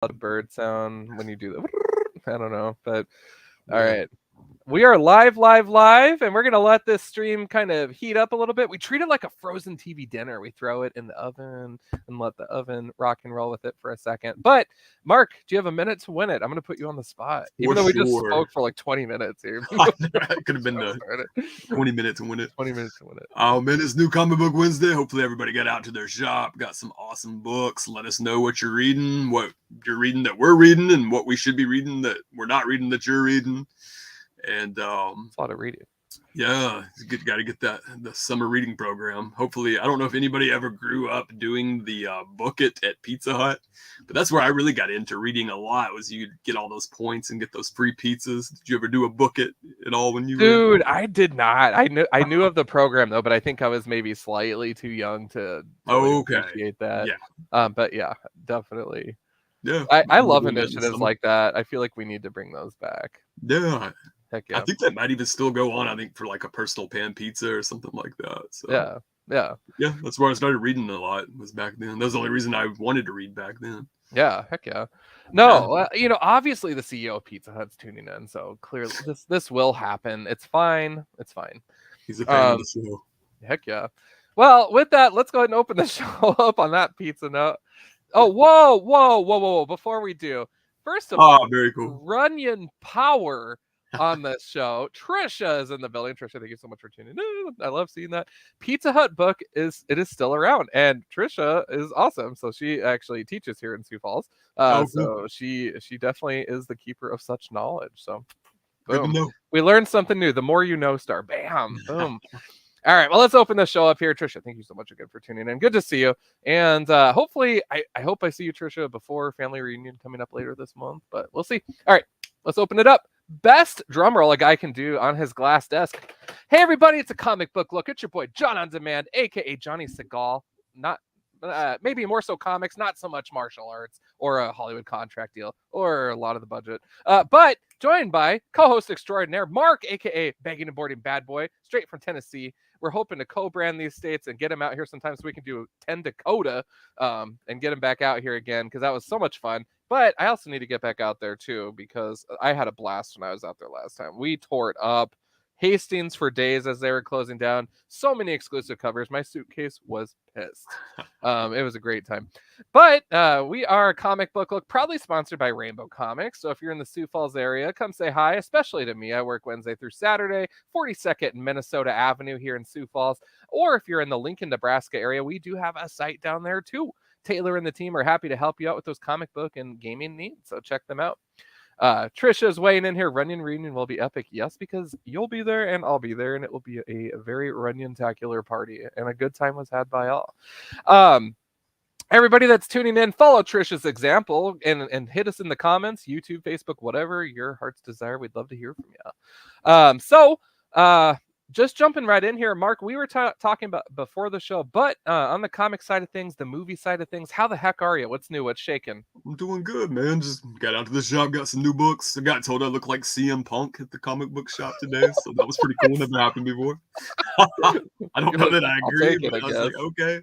a bird sound when you do the. I don't know, but all Yeah. right. We are live, and we're going to let this stream kind of heat up a little bit. We treat it like a frozen TV dinner. We throw it in the oven and let the oven rock and roll with it for a second. But, Mark, do you have a minute to win it? I'm going to put you on the spot. For Even though we just sure. spoke for like 20 minutes here. It could have been the Started. 20 minutes to win it. 20 minutes to win it. Oh man, it's New Comic Book Wednesday. Hopefully everybody got out to their shop, got some awesome books. Let us know what you're reading, what you're reading that we're reading, and what we should be reading that we're not reading that you're reading. And It's a lot of reading. yeah, got to get the summer reading program. Hopefully, I don't know if anybody ever grew up doing the book it at Pizza Hut, but that's where I really got into reading a lot. Was you get all those points and get those free pizzas. Did you ever do a book it at all when you were? Dude, I did not. I knew of the program though, but I think I was maybe slightly too young to really Okay. appreciate that. Yeah. But yeah, definitely. Yeah. I love Doing that in the initiatives summer. like that. I feel like we need to bring those back. Yeah. Heck I yeah. think that might even still go on. I think for like a personal pan pizza or something like that. So Yeah. yeah, that's where I started reading a lot. Was back then. That was the only reason I wanted to read back then. Yeah, heck yeah. No, obviously the CEO of Pizza Hut's tuning in, so clearly this will happen. It's fine. It's fine. He's a fan of the show. Heck yeah. Well, with that, let's go ahead and open the show up on that pizza note. Oh, whoa. Before we do, first of all, Very cool. Runyon Power on this show. Trisha is in the building. Trisha, thank you so much for tuning in. I love seeing that. Pizza Hut book is still around, and Trisha is awesome. So she actually teaches here in Sioux Falls. Cool. So she definitely is the keeper of such knowledge. So Good to boom. know. We learned something new. The more you know, star. Bam. Boom. All right, well, let's open the show up here. Trisha, thank you so much again for tuning in. Good to see you. And hopefully, I hope I see you, Trisha, before family reunion coming up later this month, but we'll see. All right, let's open it up. Best drum roll a guy can do on his glass desk. Hey, everybody, it's a comic book look. It's your boy, John On Demand, a.k.a. Johnny Seagal. Not maybe more so comics, not so much martial arts or a Hollywood contract deal or a lot of the budget. But joined by co-host extraordinaire Mark, aka Begging and Boarding Bad Boy, straight from Tennessee. We're hoping to co-brand these states and get him out here sometime so we can do 10 Dakota and get him back out here again because that was so much fun. But I also need to get back out there too because I had a blast when I was out there last time. We tore it up. Hastings for days as they were closing down. So many exclusive covers. My suitcase was pissed. It was a great time. But we are a comic book look, proudly sponsored by Rainbow Comics. So if you're in the Sioux Falls area, come say hi, especially to me. I work Wednesday through Saturday, 42nd and Minnesota Avenue here in Sioux Falls. Or if you're in the Lincoln, Nebraska area, we do have a site down there too. Taylor and the team are happy to help you out with those comic book and gaming needs. So check them out. Trisha's weighing in here. Runyon reunion will be epic. Yes, because you'll be there and I'll be there, and it will be a very Runyon-tacular party, and a good time was had by all. Everybody that's tuning in, follow Trisha's example and hit us in the comments, YouTube, Facebook, whatever your heart's desire. We'd love to hear from you. Just jumping right in here, Mark, we were talking about before the show, but on the comic side of things, the movie side of things, how the heck are you? What's new? What's shaking? I'm doing good, man. Just got out to the shop, got some new books. I got told I look like CM Punk at the comic book shop today, so that was pretty cool. Never happened before. I don't know that I agree, but I was like, okay.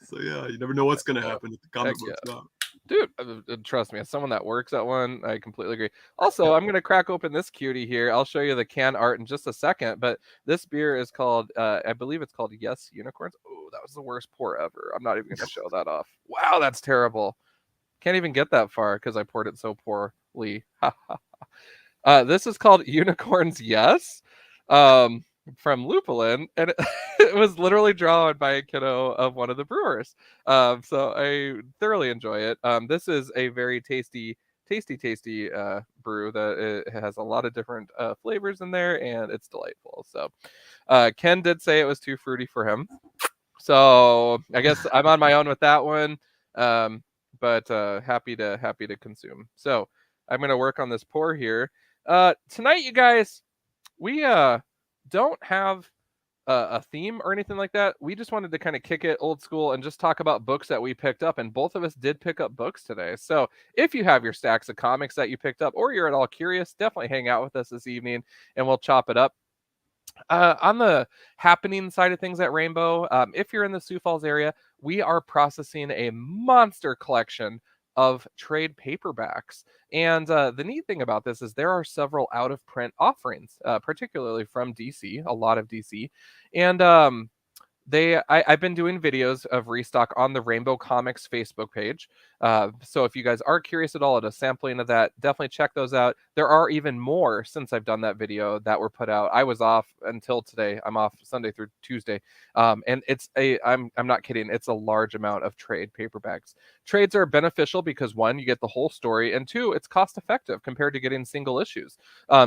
So yeah, you never know what's gonna happen at the comic book shop. Dude, trust me, as someone that works at one, I completely agree. Also, I'm going to crack open this cutie here. I'll show you the can art in just a second, but this beer is called, I believe it's called Yes Unicorns. Oh, that was the worst pour ever. I'm not even going to show that off. Wow, that's terrible. Can't even get that far because I poured it so poorly. This is called Unicorns Yes. From Lupulin, and it was literally drawn by a kiddo of one of the brewers. So I thoroughly enjoy it. This is a very tasty brew that it has a lot of different flavors in there, and it's delightful. So Ken did say it was too fruity for him, so I guess I'm on my own with that one. But happy to consume. So I'm gonna work on this pour here tonight, you guys. We don't have a theme or anything like that. We just wanted to kind of kick it old school and just talk about books that we picked up, and both of us did pick up books today. So if you have your stacks of comics that you picked up, or you're at all curious, definitely hang out with us this evening and we'll chop it up. On the happening side of things at Rainbow, if you're in the Sioux Falls area, we are processing a monster collection of trade paperbacks. And the neat thing about this is there are several out of print offerings, particularly from DC, a lot of DC. And I've been doing videos of restock on the Rainbow Comics Facebook page. So if you guys are curious at all at a sampling of that, definitely check those out. There are even more since I've done that video that were put out. I was off until today. I'm off Sunday through Tuesday. And I'm not kidding, it's a large amount of trade paperbacks. Trades are beneficial because one, you get the whole story, and two, it's cost effective compared to getting single issues.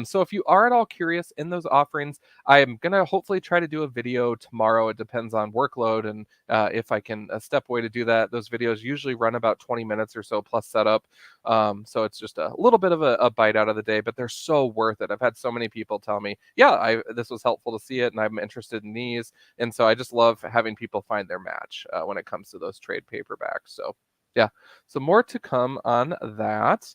So if you are at all curious in those offerings, I'm gonna hopefully try to do a video tomorrow. It depends on workload and if I can step away to do that. Those videos usually run about 20 minutes or so plus setup. So it's just a little bit of a bite out of the day, but they're so worth it. I've had so many people tell me, yeah, this was helpful to see it, and I'm interested in these. And so I just love having people find their match when it comes to those trade paperbacks. So yeah, so more to come on that.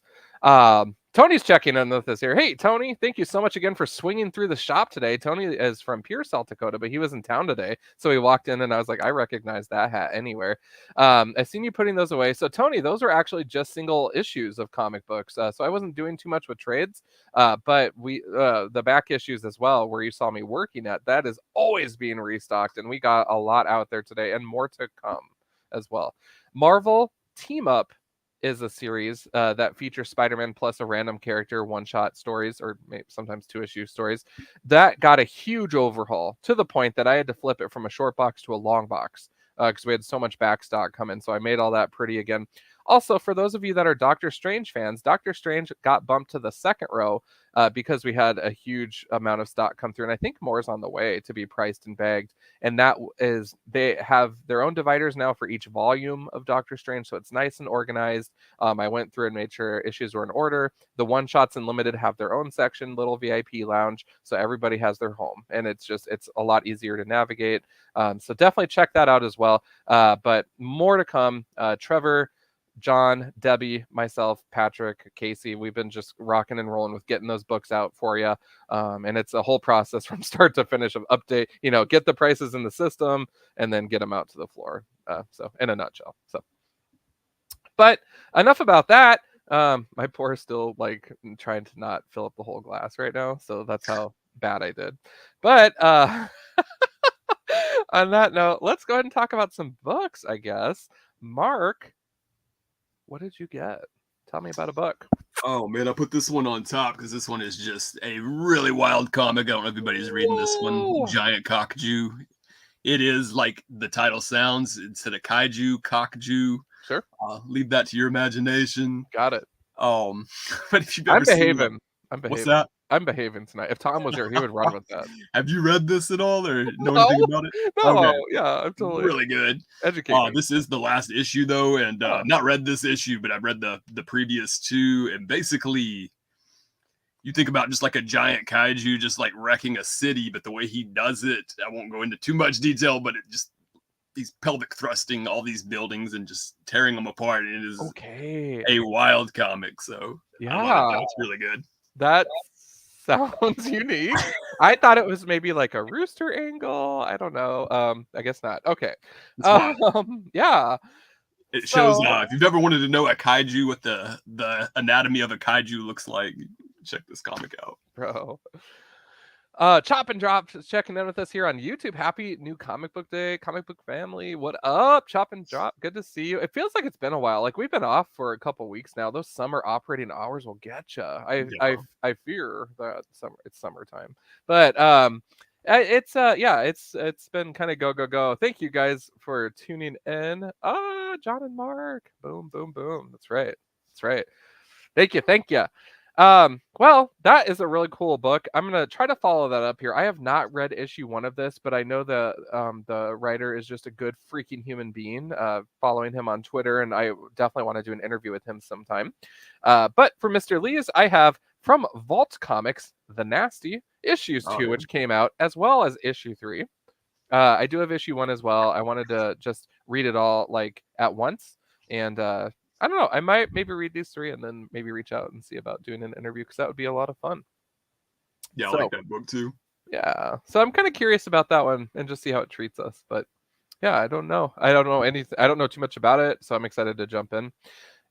Tony's checking in with us here. Hey, Tony, thank you so much again for swinging through the shop today. Tony is from Pure, South Dakota, but he was in town today. So he walked in and I was like, I recognize that hat anywhere. I've seen you putting those away. So Tony, those are actually just single issues of comic books. So I wasn't doing too much with trades, but the back issues as well, where you saw me working at, that is always being restocked. And we got a lot out there today and more to come as well. Marvel Team Up is a series that features Spider-Man plus a random character one-shot stories, or maybe sometimes 2-issue stories. That got a huge overhaul to the point that I had to flip it from a short box to a long box because we had so much backstock come in. So I made all that pretty again. Also, for those of you that are Doctor Strange fans, Doctor Strange got bumped to the second row because we had a huge amount of stock come through. And I think more is on the way to be priced and bagged. And that is, they have their own dividers now for each volume of Doctor Strange. So it's nice and organized. I went through and made sure issues were in order. The one-shots and limited have their own section, little VIP lounge. So everybody has their home. And it's a lot easier to navigate. So definitely check that out as well. But more to come. Trevor, John, Debbie, myself, Patrick, Casey, we've been just rocking and rolling with getting those books out for you. And it's a whole process from start to finish of update, get the prices in the system and then get them out to the floor. So in a nutshell. But enough about that. My pour is still like trying to not fill up the whole glass right now. So that's how bad I did. But on that note, let's go ahead and talk about some books, I guess. Mark, what did you get? Tell me about a book. Oh man, I put this one on top because this one is just a really wild comic. I don't know if anybody's reading this one. Giant Cockju. It is like the title sounds. Instead of kaiju, Cockju. Sure. Leave that to your imagination. Got it. But if you've ever seen, I'm behaving. What's that? I'm behaving tonight. If Tom was here, he would run with that. Have you read this at all or know anything about it? No, okay. Yeah, I'm totally really good. Educated. This is the last issue though, and not read this issue, but I've read the previous two, and basically you think about just like a giant kaiju just like wrecking a city, but the way he does it, I won't go into too much detail, but it just he's pelvic thrusting all these buildings and just tearing them apart. And it is a wild comic. So yeah, it's really good. That sounds unique. I thought it was maybe like a rooster angle. I don't know. I guess not. Okay. Yeah. It shows if you've ever wanted to know a kaiju, what the anatomy of a kaiju looks like, check this comic out. Bro. Chop and Drop is checking in with us here on YouTube. Happy new comic book day, comic book family. What up, Chop and Drop? Good to see you. It feels like it's been a while. Like we've been off for a couple weeks now. Those summer operating hours will get you. I fear that it's summertime, but it's been kind of go. Thank you guys for tuning in. John and Mark, boom. That's right. Thank you. Well, that is a really cool book. I'm gonna try to follow that up here. I have not read issue 1 of this, but I know the writer is just a good freaking human being. Following him on Twitter, and I definitely want to do an interview with him sometime. But for Mr. Lee's, I have from Vault Comics, The Nasty, issue 2, which came out, as well as issue 3. I do have issue 1 as well. I wanted to just read it all like at once, and I don't know. I might maybe read these 3 and then maybe reach out and see about doing an interview because that would be a lot of fun. Yeah, I like that book too. Yeah. So I'm kind of curious about that one and just see how it treats us. But yeah, I don't know. I don't know anything. I don't know too much about it. So I'm excited to jump in.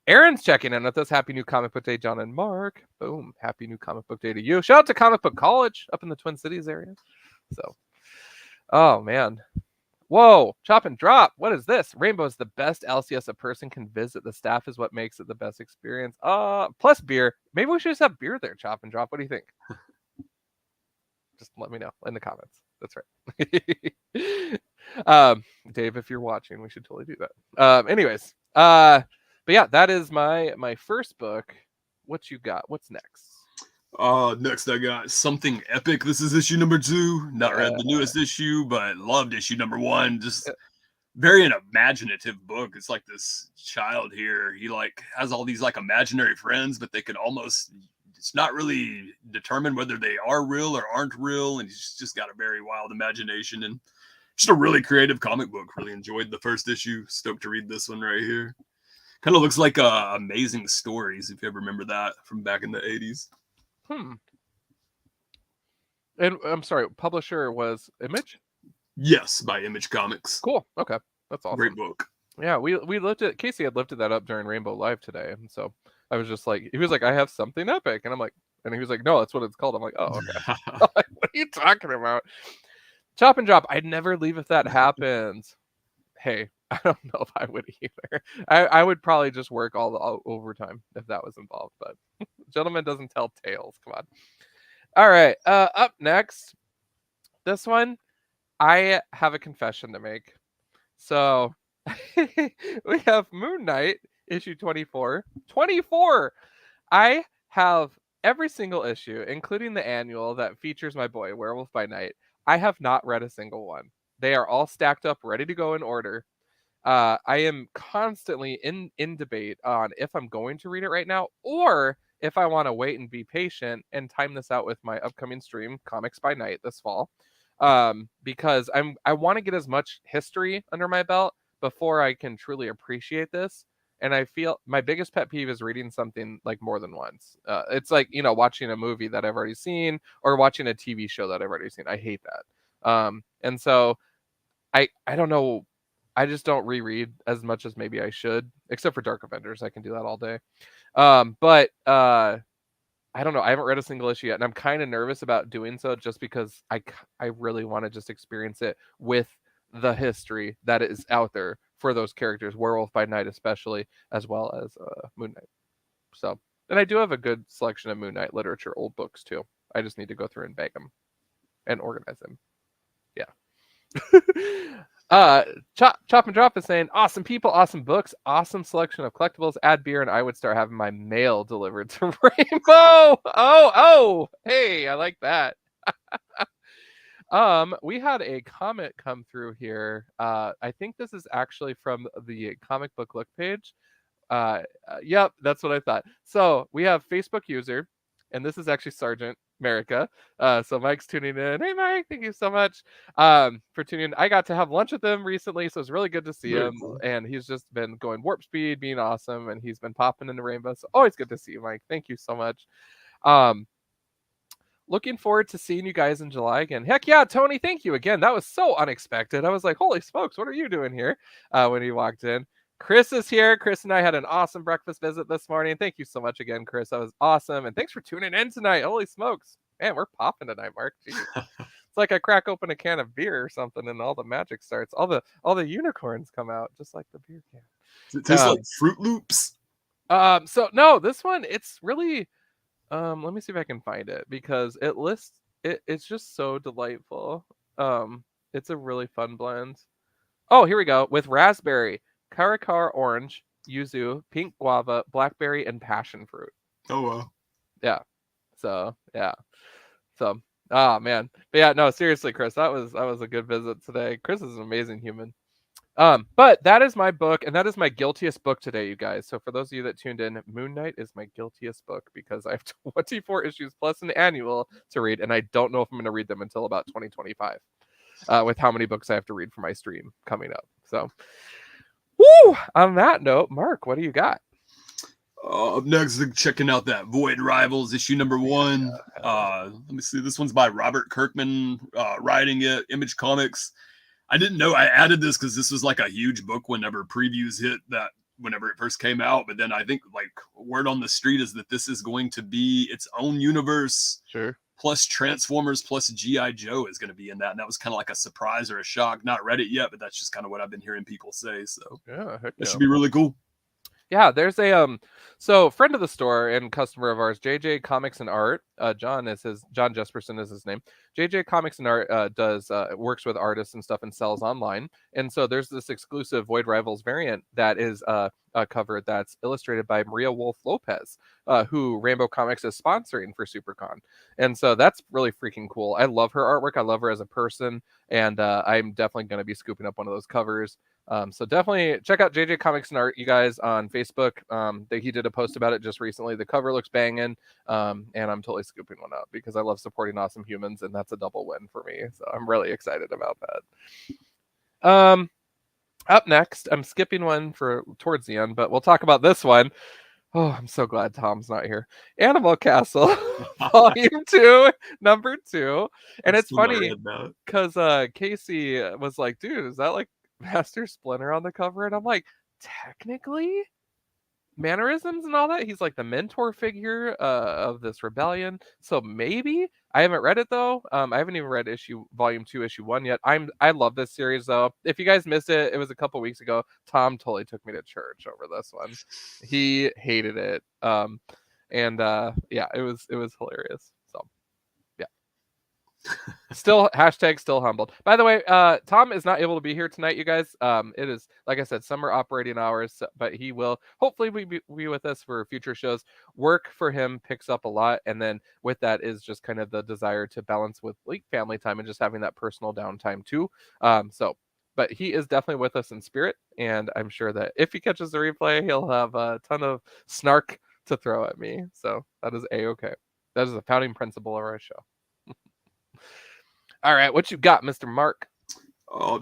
Aaron's checking in with us. Happy new comic book day, John and Mark. Boom. Happy new comic book day to you. Shout out to Comic Book College up in the Twin Cities area. So, oh man. Whoa, chop and drop. What is this? Rainbow is the best LCS a person can visit. The staff is what makes it the best experience. Plus beer. Maybe we should just have beer there, chop and drop. What do you think? Just let me know in the comments. That's right. Dave, if you're watching, we should totally do that. Anyways, but yeah, that is my first book. What you got? What's next? Next I got Something Epic. This is issue number 2. Not read the newest issue, but loved issue number 1. Just very an imaginative book. It's like this child here. He like has all these like imaginary friends, but they could almost, it's not really determined whether they are real or aren't real. And he's just got a very wild imagination and just a really creative comic book. Really enjoyed the first issue. Stoked to read this one right here. Kind of looks like Amazing Stories, if you ever remember that from back in the 80s. And I'm sorry, publisher was Image? Yes, by Image Comics. Cool. Okay. That's awesome. Great book. Yeah, we lifted, Casey had lifted that up during Rainbow Live today. And so I was just like, he was like, I have Something Epic. And I'm like, and he was like, no, that's what it's called. I'm like, oh, okay. Like, what are you talking about? Chop and drop. I'd never leave if that happens. Hey, I don't know if I would either. I would probably just work all the overtime if that was involved. But gentleman doesn't tell tales. Come on. All right. Up next, this one, I have a confession to make. So we have Moon Knight, issue 24. 24! I have every single issue, including the annual that features my boy, Werewolf by Night. I have not read a single one. They are all stacked up, ready to go in order. I am constantly in debate on if I'm going to read it right now or if I want to wait and be patient and time this out with my upcoming stream, Comics by Night, this fall. Because I want to get as much history under my belt before I can truly appreciate this. And I feel my biggest pet peeve is reading something like more than once. It's like, watching a movie that I've already seen or watching a TV show that I've already seen. I hate that. And so I don't know. I just don't reread as much as maybe I should, except for Dark Avengers. I can do that all day. But I don't know. I haven't read a single issue yet, and I'm kind of nervous about doing so just because I really want to just experience it with the history that is out there for those characters, Werewolf by Night especially, as well as Moon Knight. So, and I do have a good selection of Moon Knight literature, old books too. I just need to go through and bag them and organize them. Yeah. Chop and Drop is saying, awesome people, awesome books, awesome selection of collectibles, add beer, and I would start having my mail delivered to Rainbow. Oh, hey, I like that. We had a comment come through here. I think this is actually from the comic book look page. Yep, that's what I thought. So we have Facebook user, and this is actually Sergeant America. So Mike's tuning in. Hey Mike, thank you so much for tuning in. I got to have lunch with him recently, so it's really good to see him. Cool. And he's just been going warp speed, being awesome, and he's been popping into Rainbow. So always good to see you, Mike. Thank you so much. Looking forward to seeing you guys in July again. Heck yeah, Tony, thank you again. That was so unexpected. I was like, holy smokes, what are you doing here? When he walked in. Chris is here. Chris and I had an awesome breakfast visit this morning. Thank you so much again, Chris. That was awesome. And thanks for tuning in tonight. Holy smokes. Man, we're popping tonight, Mark. It's like I crack open a can of beer or something and all the magic starts. All the unicorns come out, just like the beer can. Does it taste like Fruit Loops? So no, this one, it's really let me see if I can find it because it lists it's just so delightful. It's a really fun blend. Oh, here we go. With raspberry, Caracar orange, yuzu, pink guava, blackberry, and passion fruit. Oh wow. Yeah. So yeah. So man. But yeah, no, seriously, Chris, that was a good visit today. Chris is an amazing human. But that is my book, and that is my guiltiest book today, you guys. So for those of you that tuned in, Moon Knight is my guiltiest book because I have 24 issues plus an annual to read, and I don't know if I'm going to read them until about 2025. With how many books I have to read for my stream coming up. So woo! On that note, Mark, what do you got? Up next, checking out that Void Rivals issue number 1. Let me see. This one's by Robert Kirkman, writing it. Image Comics. I didn't know I added this because this was like a huge book whenever previews hit that whenever it first came out, but then I think like word on the street is that this is going to be its own universe. Sure. Plus Transformers plus G.I. Joe is going to be in that. And that was kind of like a surprise or a shock. Not read it yet, but that's just kind of what I've been hearing people say. So Yeah, heck that yeah. should be really cool. Yeah, there's a so friend of the store and customer of ours, JJ Comics and Art. John Jesperson is his name. JJ Comics and Art does works with artists and stuff and sells online. And so there's this exclusive Void Rivals variant that is a cover that's illustrated by Maria Wolf Lopez, who Rainbow Comics is sponsoring for SuperCon. And so that's really freaking cool. I love her artwork. I love her as a person, and I'm definitely going to be scooping up one of those covers. So definitely check out JJ Comics and Art, you guys, on Facebook. He did a post about it just recently. The cover looks banging, and I'm totally scooping one up because I love supporting awesome humans, and that's a double win for me. So I'm really excited about that. Up next, I'm skipping one for towards the end, but we'll talk about this one. Oh, I'm so glad Tom's not here. Animal Castle, Volume 2, number 2. And it's funny because Casey was like, dude, is that like Master Splinter on the cover? And I'm like, technically, mannerisms and all that, he's like the mentor figure of this rebellion. So maybe. I haven't read it though. I haven't even read volume 2 issue 1 yet. I love this series though. If you guys missed it, it was a couple weeks ago. Tom totally took me to church over this one. He hated it. Yeah, it was hilarious. So yeah. Still humbled. By the way, Tom is not able to be here tonight, you guys. It is, like I said, summer operating hours, but he will hopefully be with us for future shows. Work for him picks up a lot, and then with that is just kind of the desire to balance with like family time and just having that personal downtime too. But he is definitely with us in spirit, and I'm sure that if he catches the replay, he'll have a ton of snark to throw at me. So that is a-okay. That is the founding principle of our show. All right, what you got, Mr. Mark?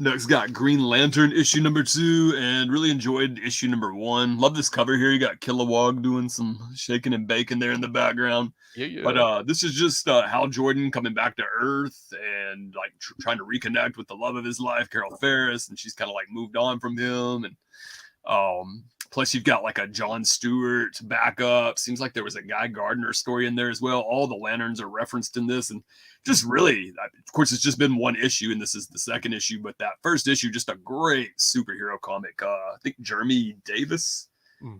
Next got Green Lantern issue number 2, and really enjoyed issue number 1. Love this cover here. You got Kilowog doing some shaking and baking there in the background. Yeah. But this is just Hal Jordan coming back to Earth and like trying to reconnect with the love of his life, Carol Ferris, and she's kind of like moved on from him. And plus you've got like a John Stewart backup. Seems like there was a Guy Gardner story in there as well. All the Lanterns are referenced in this, and just really, of course, it's just been one issue, and this is the second issue, but that first issue, just a great superhero comic. I think Jeremy Davis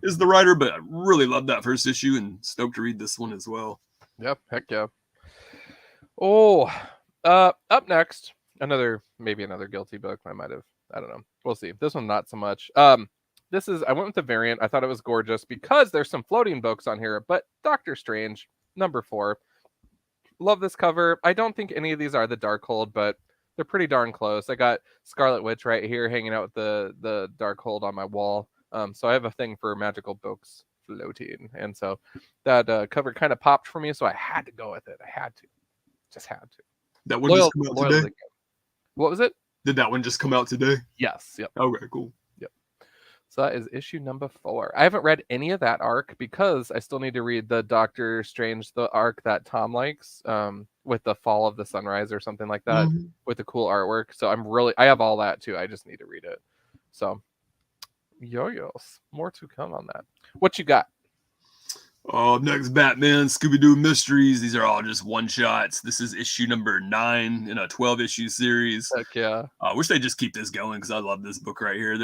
is the writer, but I really loved that first issue and stoked to read this one as well. Yep, heck yeah. Oh, up next, maybe another guilty book. I don't know. We'll see. This one, not so much. I went with the variant. I thought it was gorgeous because there's some floating books on here, but Doctor Strange, number 4. Love this cover. I don't think any of these are the Darkhold, but they're pretty darn close. I got Scarlet Witch right here hanging out with the Darkhold on my wall. So I have a thing for magical books floating. And so that cover kind of popped for me, so I had to go with it. Just had to. That one just come out today? What was it? Did that one just come out today? Yes. Yep. Okay, cool. So that is issue number 4. I haven't read any of that arc because I still need to read the Doctor Strange, the arc that Tom likes, with the Fall of the Sunrise or something like that, with the cool artwork. So I have all that too. I just need to read it. So, yo-yos, more to come on that. What you got? Next, Batman Scooby-Doo Mysteries. These are all just one-shots. This is issue number 9 in a 12-issue series. Heck yeah. I wish they just keep this going because I love this book right here.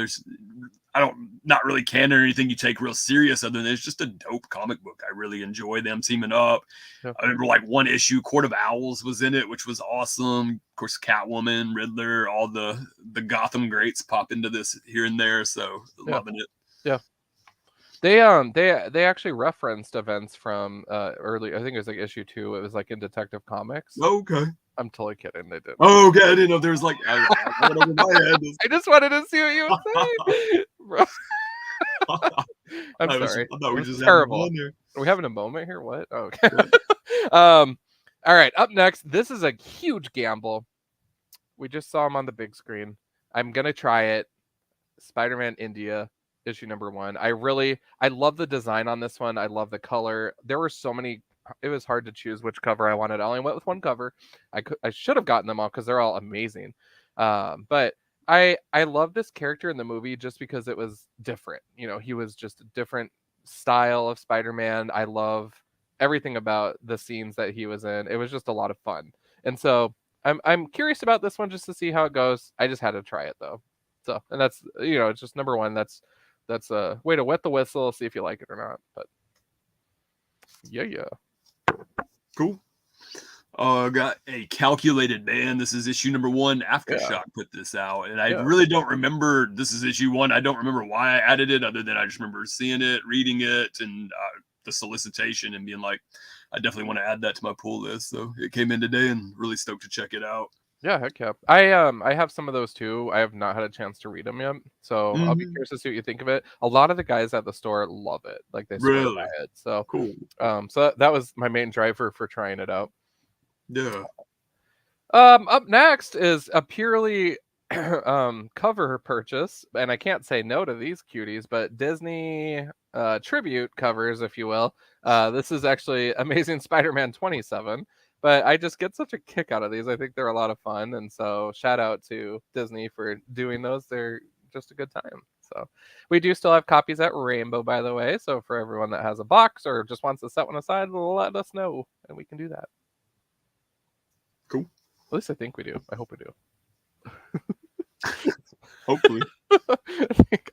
Not really canon or anything you take real serious other than it's just a dope comic book. I really enjoy them teaming up. Yep. I remember like one issue, Court of Owls was in it, which was awesome. Of course, Catwoman, Riddler, all the Gotham greats pop into this here and there. So loving it. Yeah. They actually referenced events from early. I think it was like issue 2. It was like in Detective Comics. Okay. I'm totally kidding. They didn't. Oh, okay. I didn't know there was like. I just wanted to see what you would say. I'm sorry. I thought we just terrible. Are we having a moment here? What? Oh, okay. All right. Up next, this is a huge gamble. We just saw him on the big screen. I'm gonna try it. Spider-Man India. Issue number 1. I love the design on this one. I love the color. There were so many. It was hard to choose which cover I wanted. I only went with one cover. I should have gotten them all because they're all amazing. But I love this character in the movie just because it was different. He was just a different style of Spider-Man. I love everything about the scenes that he was in. It was just a lot of fun. And so I'm curious about this one just to see how it goes. I just had to try it though. So, and that's it's just number one. That's a way to wet the whistle, see if you like it or not. But yeah. Cool. Got a Calculated Man. This is issue number 1. Aftershock put this out, and I really don't remember. This is issue 1. I don't remember why I added it, other than I just remember seeing it, reading it, and the solicitation, and being like, I definitely want to add that to my pull list. So it came in today, and really stoked to check it out. Yeah, heck yeah. I have some of those too. I have not had a chance to read them yet, so I'll be curious to see what you think of it. A lot of the guys at the store love it, like they swear by it. So cool. So that was my main driver for trying it out. Yeah. Up next is a purely cover purchase, and I can't say no to these cuties, but Disney tribute covers, if you will. This is actually Amazing Spider-Man 27, but I just get such a kick out of these. I think they're a lot of fun, and so shout out to Disney for doing those. They're just a good time. So we do still have copies at Rainbow, by the way. So for everyone that has a box or just wants to set one aside, let us know, and we can do that. Cool. At least I think we do. I hope we do. Hopefully.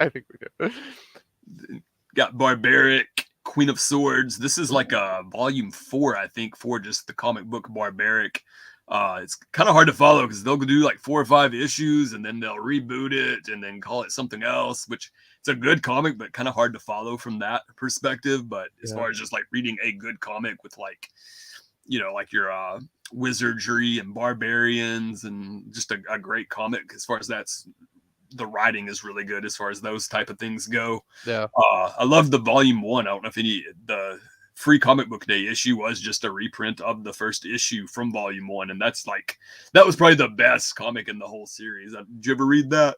I think we do. Got Barbaric, Queen of Swords. This is like a volume 4, I think, for just the comic book Barbaric. It's kind of hard to follow because they'll do like 4 or 5 issues and then they'll reboot it and then call it something else, which it's a good comic, but kind of hard to follow from that perspective. But as far as just like reading a good comic with like, like your wizardry and barbarians and just a great comic, as far as the writing is really good as far as those type of things go. Yeah. I love the volume 1. I don't know if the free comic book day issue was just a reprint of the first issue from volume 1, and that was probably the best comic in the whole series. Did you ever read that?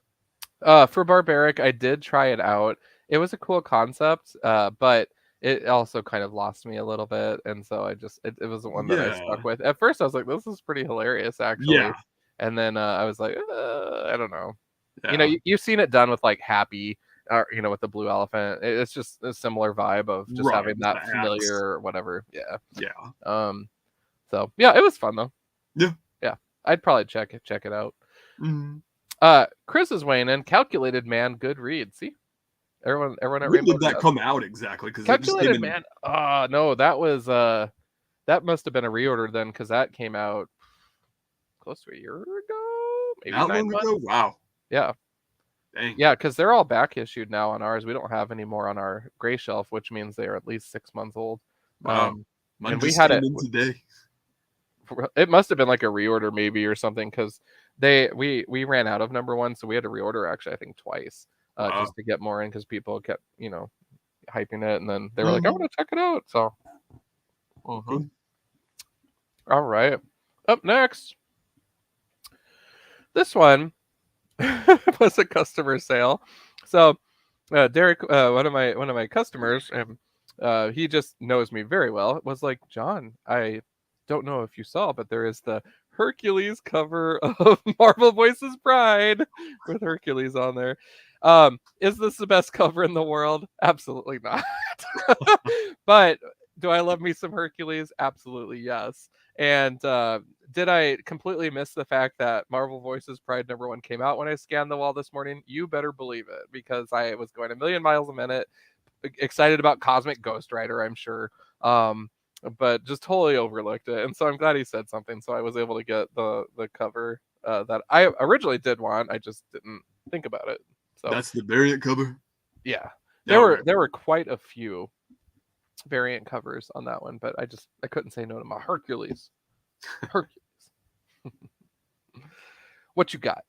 For Barbaric, I did try it out. It was a cool concept, but it also kind of lost me a little bit, and so it was the one that I stuck with. At first I was like, this is pretty hilarious actually, and then I was like, I don't know. You've seen it done with like Happy, or with the blue elephant. It's just a similar vibe of just having that familiar or whatever. So yeah, it was fun though. Yeah, I'd probably check it out. Chris is weighing in. Calculated Man, good read. See, everyone at When did that come out exactly? Because Calculated Man. No, that was that must have been a reorder then, because that came out close to a year ago, maybe 9 months ago. Wow. Yeah. Dang. Yeah, because they're all back issued now on ours. We don't have any more on our gray shelf, which means they are at least 6 months old. Wow. And we had it today. It must have been like a reorder maybe or something, because we ran out of number 1, so we had to reorder actually I think twice just to get more in, because people kept hyping it, and then they were like, I want to check it out. So all right, up next, this one was a customer sale. So Derek, one of my customers, he just knows me very well, was like, John, I don't know if you saw, but there is the Hercules cover of Marvel Voices Pride with Hercules on there. Is this the best cover in the world? Absolutely not. But do I love me some Hercules? Absolutely yes. And did I completely miss the fact that Marvel Voices Pride #1 came out when I scanned the wall this morning? You better believe it, because I was going a million miles a minute, excited about Cosmic Ghost Rider, I'm sure, but just totally overlooked it. And so I'm glad he said something, so I was able to get the cover that I originally did want. I just didn't think about it. So that's the variant cover. Yeah, there were quite a few variant covers on that one, but I couldn't say no to my Hercules. What you got?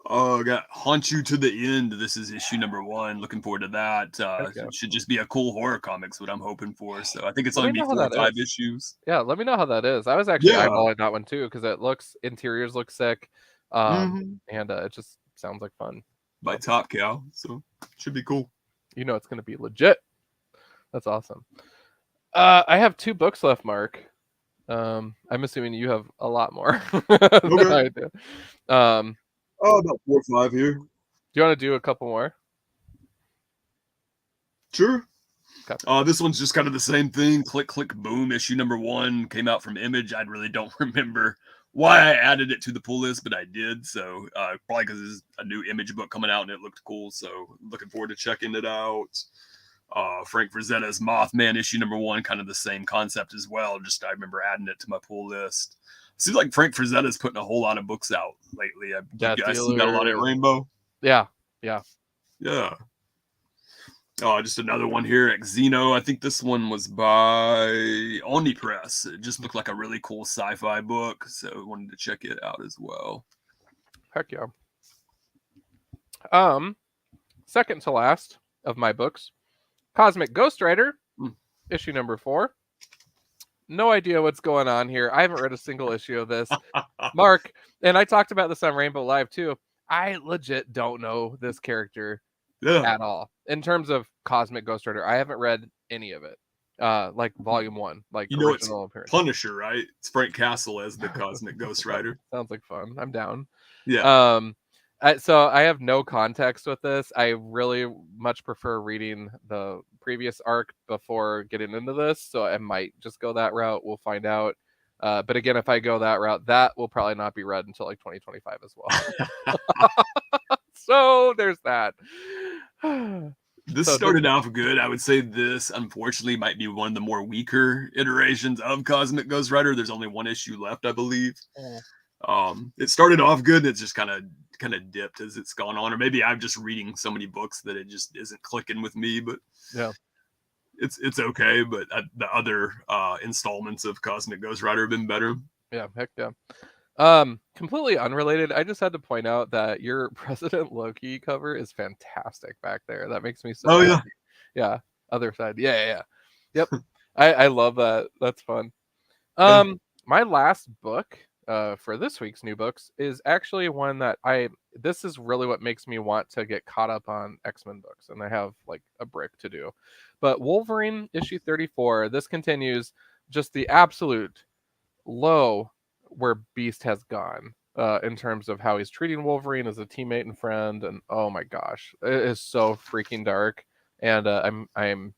I got Haunt You to the End. This is issue #1. Looking forward to that. It should just be a cool horror comics, what I'm hoping for. So I think it's only 4 or 5 issues. Yeah, let me know how that is. I was actually eyeballing that one too, because interiors look sick, and it just sounds like fun. By Top Cow, so should be cool. It's going to be legit. That's awesome. I have 2 books left, Mark. I'm assuming you have a lot more than I do. Oh, about 4 or 5 here. Do you want to do a couple more? Sure. Okay. This one's just kind of the same thing. Click, click, boom. Issue number 1 came out from Image. I really don't remember why I added it to the pull list, but I did. So probably because there's a new Image book coming out and it looked cool. So looking forward to checking it out. Frank Frazetta's Mothman issue number 1, kind of the same concept as well. Just I remember adding it to my pull list. Seems like Frank Frazetta's putting a whole lot of books out lately. You guys see that a lot at Rainbow? Yeah. Yeah. Oh, just another one here at Xeno. I think this one was by Omnipress. It just looked like a really cool sci-fi book, so I wanted to check it out as well. Heck yeah. Second to last of my books, Cosmic Ghost Rider, issue number 4. No idea what's going on here. I haven't read a single issue of this. Mark, and I talked about this on Rainbow Live too. I legit don't know this character at all. In terms of Cosmic Ghost Rider, I haven't read any of it. Like volume 1, like you know, original it's appearance. Punisher, right? It's Frank Castle as the Cosmic Ghost Rider. Sounds like fun. I'm down. Yeah. So I have no context with this. I really much prefer reading the previous arc before getting into this, so I might just go that route. We'll find out. But again, if I go that route, that will probably not be read until like 2025 as well. So there's that. This started off good. I would say this, unfortunately, might be one of the more weaker iterations of Cosmic Ghost Rider. There's only 1 issue left, I believe. It started off good. It's just kind of dipped as it's gone on, or maybe I'm just reading so many books that it just isn't clicking with me. But yeah, it's okay. But the other installments of Cosmic Ghost Rider have been better. Yeah, heck yeah. Completely unrelated. I just had to point out that your President Loki cover is fantastic back there. That makes me so happy. Yeah. Other side. Yeah. Yep. I love that. That's fun. My last book for this week's new books is actually one that this is really what makes me want to get caught up on X-Men books, and I have like a brick to do. But Wolverine issue 34, this continues just the absolute low where Beast has gone in terms of how he's treating Wolverine as a teammate and friend, and oh my gosh, it is so freaking dark, and I'm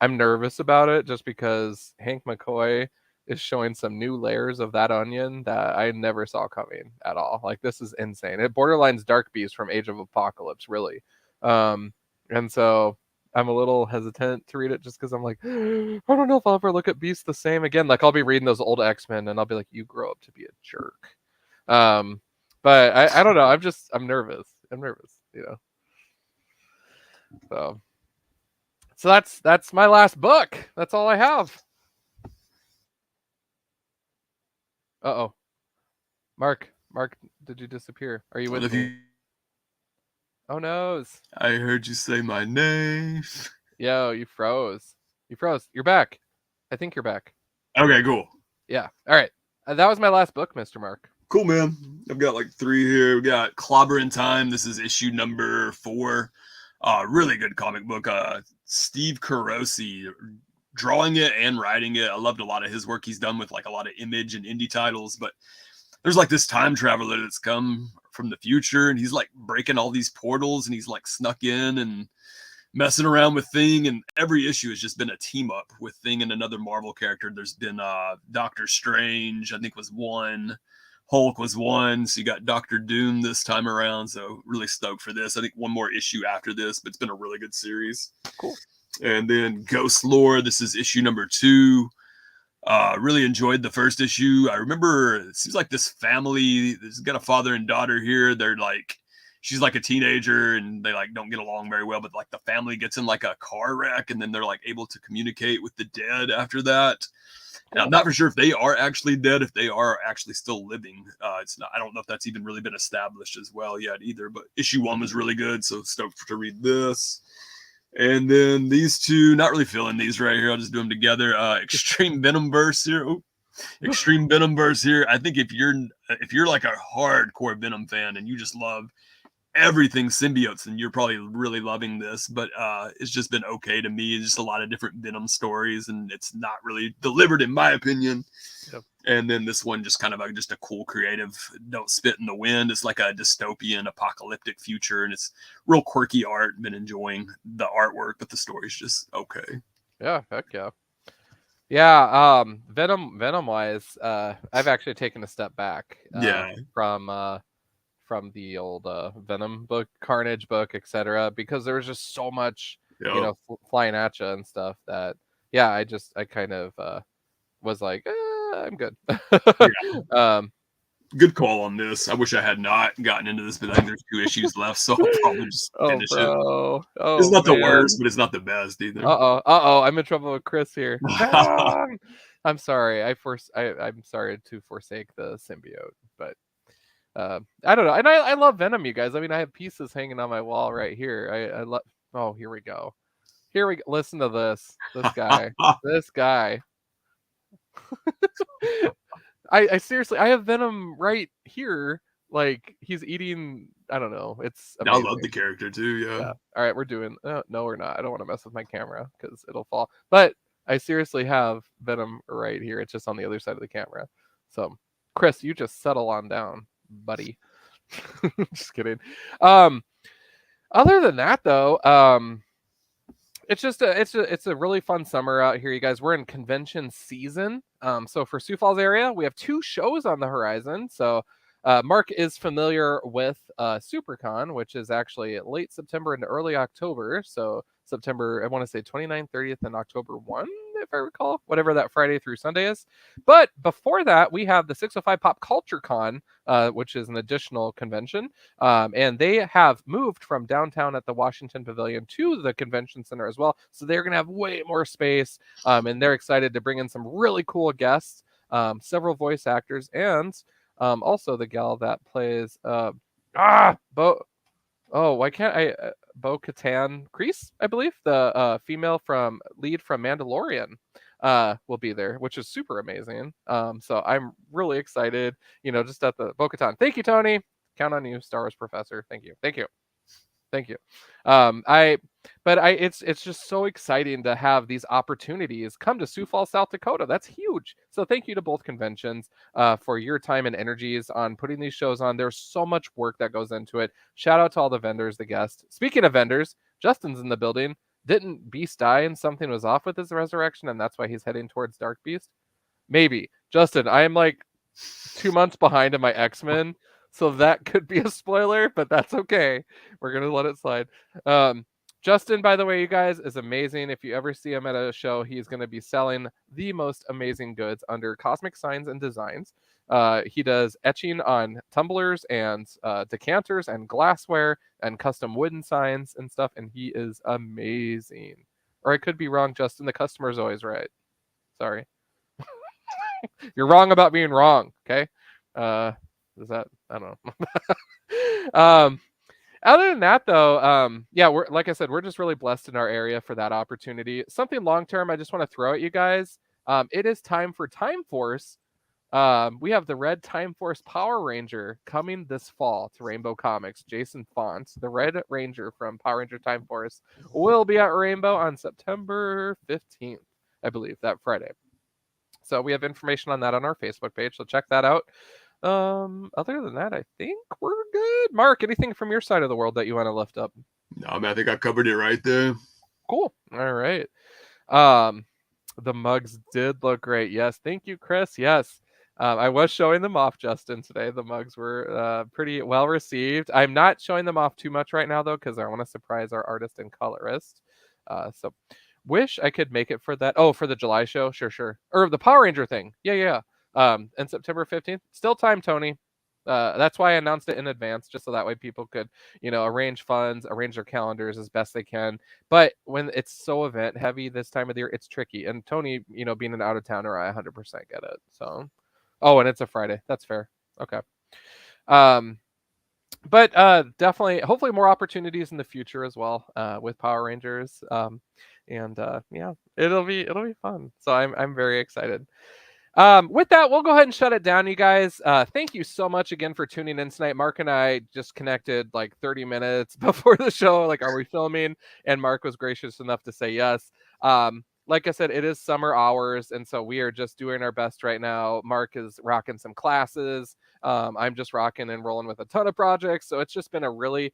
nervous about it just because Hank McCoy is showing some new layers of that onion that I never saw coming at all. Like, this is insane. It borderlines Dark Beast from Age of Apocalypse, really. And so I'm a little hesitant to read it just because I'm like, I don't know if I'll ever look at Beast the same again. Like, I'll be reading those old X-Men and I'll be like, you grow up to be a jerk. But I don't know. I'm nervous. I'm nervous, you know. So that's my last book. That's all I have. Uh-oh. Mark, did you disappear? Are you with me? Oh no. I heard you say my name. Yo, you froze. You're back. I think you're back. Okay, cool. Yeah. All right. That was my last book, Mr. Mark. Cool, man. I've got like 3 here. We got Clobber in Time. This is issue number 4. Really good comic book. Steve Carosi drawing it and writing it. I loved a lot of his work he's done with like a lot of Image and indie titles, but there's like this time traveler that's come from the future, and he's like breaking all these portals, and he's like snuck in and messing around with Thing, and every issue has just been a team up with Thing and another Marvel character. There's been Doctor Strange, I think, was 1. Hulk was 1, so you got Doctor Doom this time around, so really stoked for this. I think 1 more issue after this, but it's been a really good series. Cool. And then Ghost Lore, this is issue number 2. Really enjoyed the first issue. I remember it seems like this family, there's got a father and daughter here. They're like, she's like a teenager and they like don't get along very well, but like the family gets in like a car wreck and then they're like able to communicate with the dead after that. And I'm not for sure if they are actually dead, if they are actually still living. It's not, I don't know if that's even really been established as well yet either, but issue 1 was really good. So stoked to read this. And then these 2, not really feeling these right here. I'll just do them together. Extreme Venomverse here. Ooh. Extreme Venomverse here. I think if you're like a hardcore Venom fan and you just love everything symbiotes, and you're probably really loving this, but it's just been okay to me. It's just a lot of different Venom stories, and it's not really delivered, in my opinion. Yep. And then this one just kind of just a cool creative, don't spit in the wind. It's like a dystopian apocalyptic future, and it's real quirky art. Been enjoying the artwork, but the story's just okay. Yeah, heck yeah. Yeah, Venom wise, I've actually taken a step back from the old Venom book, Carnage book, etc., because there was just so much, flying at you and stuff that, yeah, I kind of was like, I'm good. Good call on this. I wish I had not gotten into this, but I think there's 2 issues left, so I'll probably just finish it. It's not the worst, but it's not the best either. I'm in trouble with Chris here. I'm sorry. I'm sorry to forsake the symbiote, but I don't know. And I love Venom, you guys. I mean, I have pieces hanging on my wall right here. I love. Oh, here we go. Listen to this. This guy. This guy. I seriously, I have Venom right here. Like, he's eating. I don't know. It's amazing. I love the character too. Yeah. All right, we're doing. No, we're not. I don't want to mess with my camera because it'll fall. But I seriously have Venom right here. It's just on the other side of the camera. So, Chris, you just settle on down, buddy. Just kidding. Other than that, though, it's a really fun summer out here, you guys. We're in convention season. So for Sioux Falls area, we have 2 shows on the horizon. So Mark is familiar with SuperCon, which is actually late September into early October. So September, I want to say 29th, 30th, and October 1, if I recall, whatever that Friday through Sunday is. But before that, we have the 605 Pop Culture Con, which is an additional convention. And they have moved from downtown at the Washington Pavilion to the convention center as well. So they're going to have way more space. And they're excited to bring in some really cool guests, several voice actors, and also the gal that plays Bo-Katan Kryze, I believe, the female lead from Mandalorian, will be there, which is super amazing. So I'm really excited, just at the Bo-Katan. Thank you, Tony. Count on you, Star Wars professor. Thank you. It's just so exciting to have these opportunities come to Sioux Falls, South Dakota. That's huge. So thank you to both conventions for your time and energies on putting these shows on. There's so much work that goes into it. Shout out to all the vendors, the guests. Speaking of vendors, Justin's in the building. Didn't Beast die and something was off with his resurrection, and that's why he's heading towards Dark Beast? Maybe. Justin, I am like 2 months behind in my X-Men. So that could be a spoiler, but that's okay. We're going to let it slide. Justin, by the way, you guys, is amazing. If you ever see him at a show, he's going to be selling the most amazing goods under Cosmic Signs and Designs. He does etching on tumblers and decanters and glassware and custom wooden signs and stuff, and he is amazing. Or I could be wrong, Justin. The customer's always right. Sorry. You're wrong about being wrong, okay? Is that, I don't know. Other than that, though, yeah, we're, like I said, we're just really blessed in our area for that opportunity. Something long term, I just want to throw at you guys. It is time for Time Force. We have the Red Time Force Power Ranger coming this fall to Rainbow Comics. Jason Font, the Red Ranger from Power Ranger Time Force, will be at Rainbow on September 15th, I believe, that Friday. So we have information on that on our Facebook page, so check that out. Other than that, I think we're good. Mark, anything from your side of the world that you want to lift up? No, man, I think I covered it right there. Cool. All right. The mugs did look great. Yes. Thank you, Chris. Yes. I was showing them off, Justin, today. The mugs were pretty well received. I'm not showing them off too much right now, though, because I want to surprise our artist and colorist. So wish I could make it for that. Oh, for the July show? Sure. Or the Power Ranger thing. Yeah. And September 15th. Still time, Tony. That's why I announced it in advance, just so that way people could, arrange funds, arrange their calendars as best they can. But when it's so event heavy this time of the year, it's tricky. And Tony, being an out of towner, I 100% get it. So, and it's a Friday. That's fair. Okay. But definitely, hopefully more opportunities in the future as well, with Power Rangers. Yeah, it'll be fun. So I'm very excited. With that, we'll go ahead and shut it down, you guys. Thank you so much again for tuning in tonight. Mark and I just connected like 30 minutes before the show. Like, are we filming? And Mark was gracious enough to say yes. Like I said, it is summer hours, and so we are just doing our best right now. Mark is rocking some classes. I'm just rocking and rolling with a ton of projects. So it's just been a really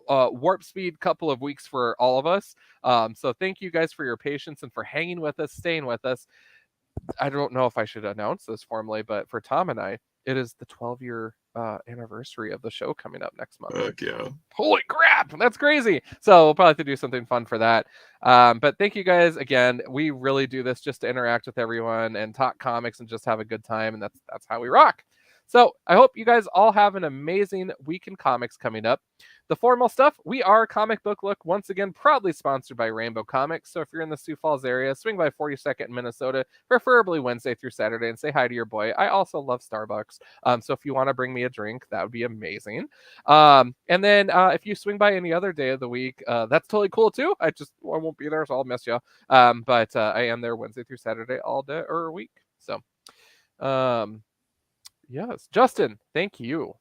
warp speed couple of weeks for all of us. So thank you guys for your patience and for hanging with us, staying with us. I don't know if I should announce this formally, but for Tom and I, it is the 12-year anniversary of the show coming up next month. Heck yeah. Holy crap, that's crazy. So we'll probably have to do something fun for that. But thank you guys again. We really do this just to interact with everyone and talk comics and just have a good time, and that's how we rock. So I hope you guys all have an amazing week in comics coming up. The formal stuff, we are Comic Book Look, once again, proudly sponsored by Rainbow Comics. So if you're in the Sioux Falls area, swing by 42nd in Minnesota, preferably Wednesday through Saturday, and say hi to your boy. I also love Starbucks. So if you want to bring me a drink, that would be amazing. And then if you swing by any other day of the week, that's totally cool too. I won't be there, so I'll miss you. But I am there Wednesday through Saturday all day or a week. So, yes, Justin, thank you.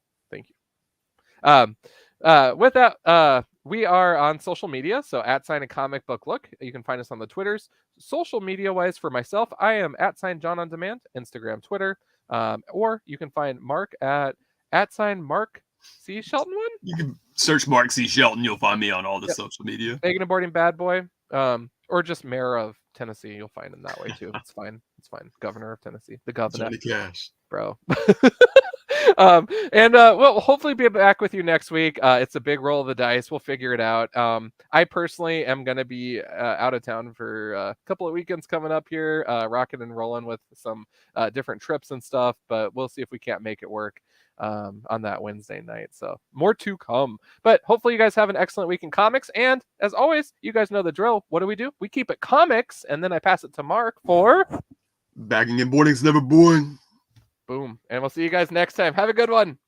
With that, we are on social media, so @ Comic Book Look. You can find us on the Twitters. Social media wise, for myself, I am @ John on Demand, Instagram, Twitter, or you can find Mark at @ Mark C Shelton one. You can search Mark C Shelton. You'll find me on all the social media. Bacon and Boarding Bad Boy, or just Mayor of Tennessee. You'll find him that way too. It's fine. It's fine. Governor of Tennessee, the governor. Johnny Cash, bro. And we'll hopefully be back with you next week. It's a big roll of the dice. We'll figure it out. I personally am going to be out of town for a couple of weekends coming up here, rocking and rolling with some different trips and stuff, but we'll see if we can't make it work on that Wednesday night. So more to come, but hopefully you guys have an excellent week in comics. And as always, you guys know the drill. What do? We keep it comics, and then I pass it to Mark for bagging and boarding's never boring. Boom. And we'll see you guys next time. Have a good one.